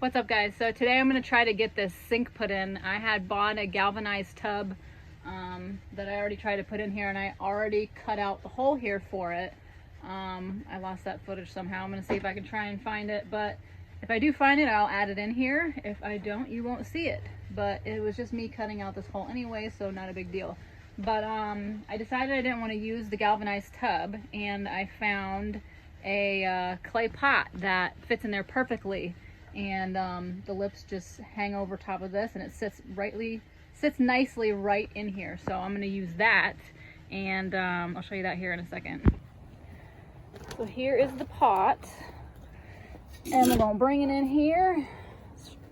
What's up, guys? So today I'm going to try to get this sink put in. I had bought a galvanized tub that I already tried to put in here, and I already cut out the hole here for it. I lost that footage somehow. I'm going to see if I can try and find it, but if I do find it, I'll add it in here. If I don't, you won't see it. But it was just me cutting out this hole anyway, so not a big deal. But I decided I didn't want to use the galvanized tub, and I found a clay pot that fits in there perfectly. And the lips just hang over top of this, and it sits nicely right in here. So I'm going to use that, and I'll show you that here in a second. So here is the pot, and we're going to bring it in here,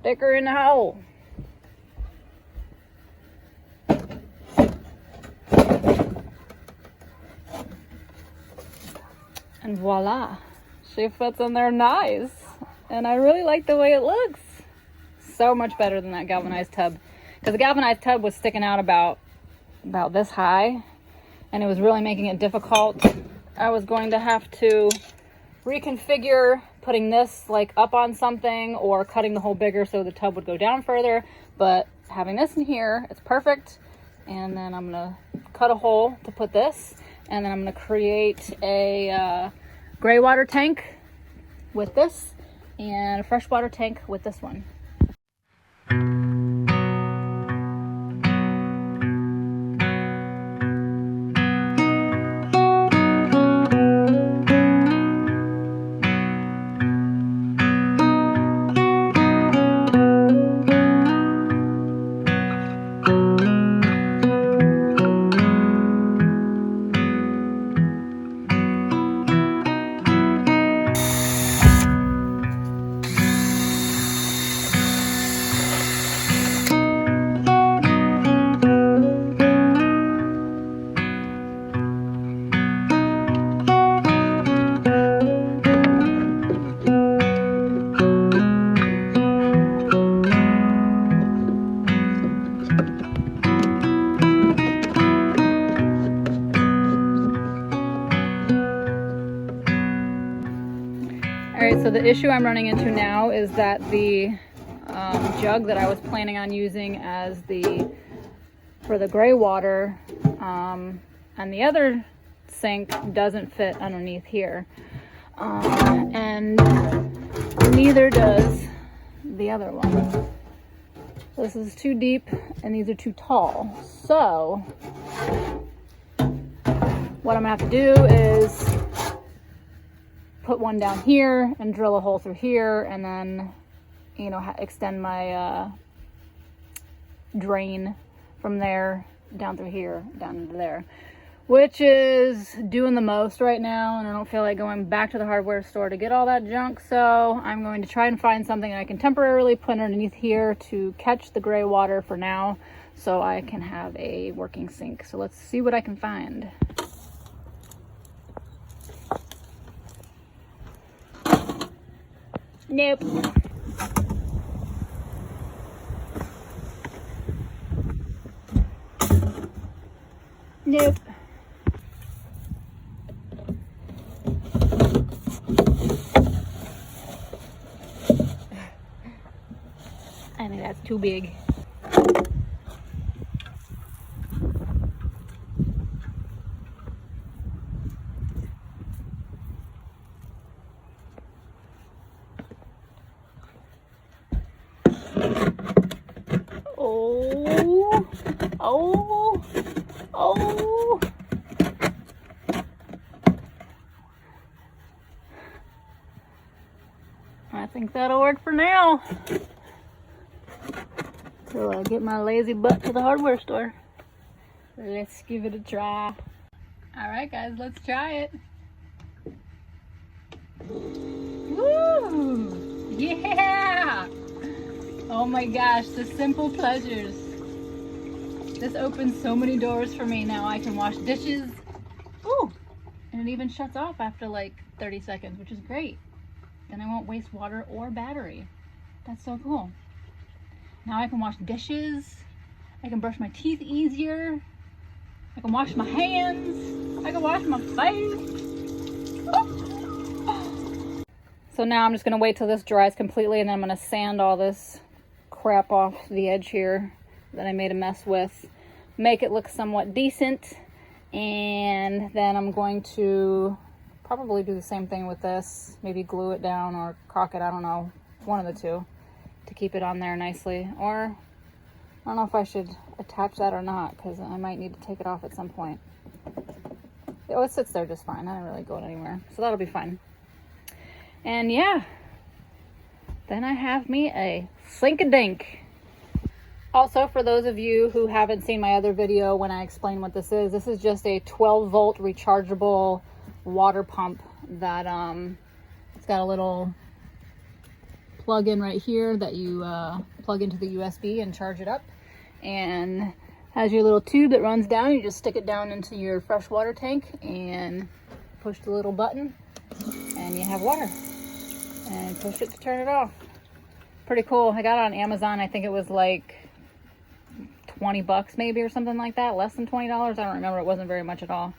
stick her in the hole. And voila, she fits in there nice. And I really like the way it looks. So much better than that galvanized tub. Because the galvanized tub was sticking out about this high. And it was really making it difficult. I was going to have to reconfigure putting this like up on something or cutting the hole bigger so the tub would go down further. But having this in here, it's perfect. And then I'm going to cut a hole to put this. And then I'm going to create a gray water tank with this. And a freshwater tank with this one. Alright, so the issue I'm running into now is that the jug that I was planning on using as for the gray water and the other sink doesn't fit underneath here. And neither does the other one. This is too deep and these are too tall. So what I'm gonna have to do is put one down here and drill a hole through here, and then, you know, extend my drain from there down through here, down into there, which is doing the most right now, and I don't feel like going back to the hardware store to get all that junk, so I'm going to try and find something I can temporarily put underneath here to catch the gray water for now, so I can have a working sink. So let's see what I can find. Nope. Nope. I think that's too big. Oh. I think that'll work for now. Till I get my lazy butt to the hardware store. Let's give it a try. All right, guys, let's try it. Woo! Yeah! Oh my gosh, the simple pleasures. This opens so many doors for me. Now I can wash dishes. Ooh! And it even shuts off after like 30 seconds, which is great. Then I won't waste water or battery. That's so cool. Now I can wash dishes. I can brush my teeth easier. I can wash my hands. I can wash my face. So now I'm just gonna wait till this dries completely, and then I'm gonna sand all this crap off the edge here that I made a mess with, make it look somewhat decent, and then I'm going to probably do the same thing with this, maybe glue it down or caulk it, I don't know, one of the two, to keep it on there nicely. Or I don't know if I should attach that or not, because I might need to take it off at some point. Oh, it sits there just fine. I don't really go anywhere, so that'll be fine. And yeah, then I have me a sink-a-dink. Also, for those of you who haven't seen my other video when I explain what this is just a 12-volt rechargeable water pump that it's got a little plug-in right here that you plug into the USB and charge it up, and has your little tube that runs down. You just stick it down into your freshwater tank and push the little button and you have water, and push it to turn it off. Pretty cool. I got it on Amazon. I think it was like 20 bucks maybe, or something like that. Less than $20. I don't remember. It wasn't very much at all.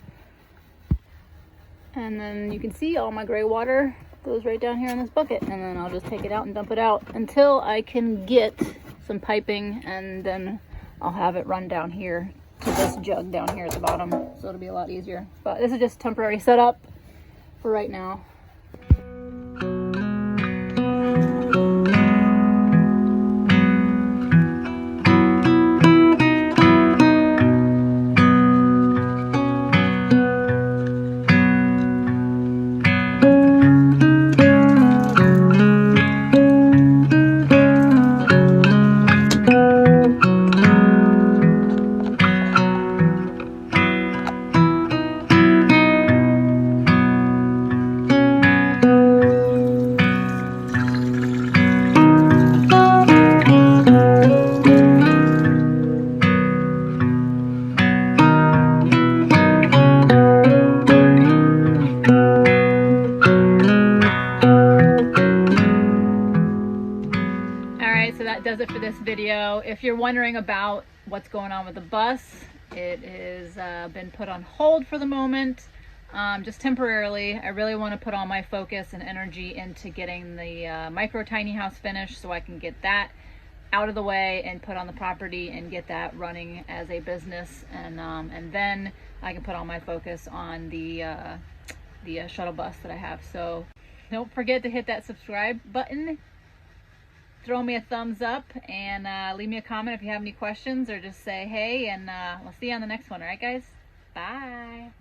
And then you can see all my gray water goes right down here in this bucket, and then I'll just take it out and dump it out until I can get some piping, and then I'll have it run down here to this jug down here at the bottom, so it'll be a lot easier. But this is just temporary setup for right now. So that does it for this video. If you're wondering about what's going on with the bus, it has been put on hold for the moment, just temporarily. I really want to put all my focus and energy into getting the micro tiny house finished, so I can get that out of the way and put on the property and get that running as a business, and then I can put all my focus on the shuttle bus that I have. So don't forget to hit that subscribe button. Throw me a thumbs up, and leave me a comment if you have any questions, or just say hey, and we'll see you on the next one. All right, guys? Bye.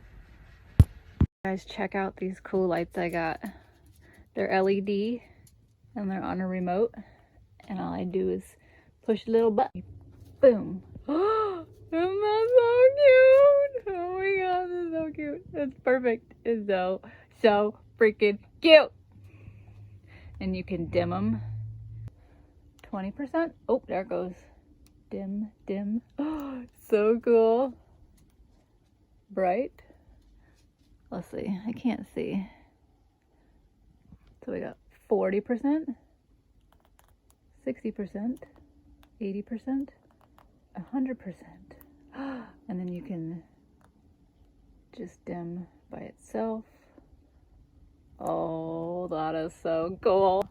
Guys, check out these cool lights I got. They're LED, and they're on a remote, and all I do is push a little button. Boom. Oh, isn't that so cute? Oh my god, this is so cute. It's perfect. It's so freaking cute. And you can dim them 20%. Oh, there it goes. Dim, dim. Oh, so cool. Bright. Let's see. I can't see. So we got 40%, 60%, 80%, 100%. And then you can just dim by itself. Oh, that is so cool.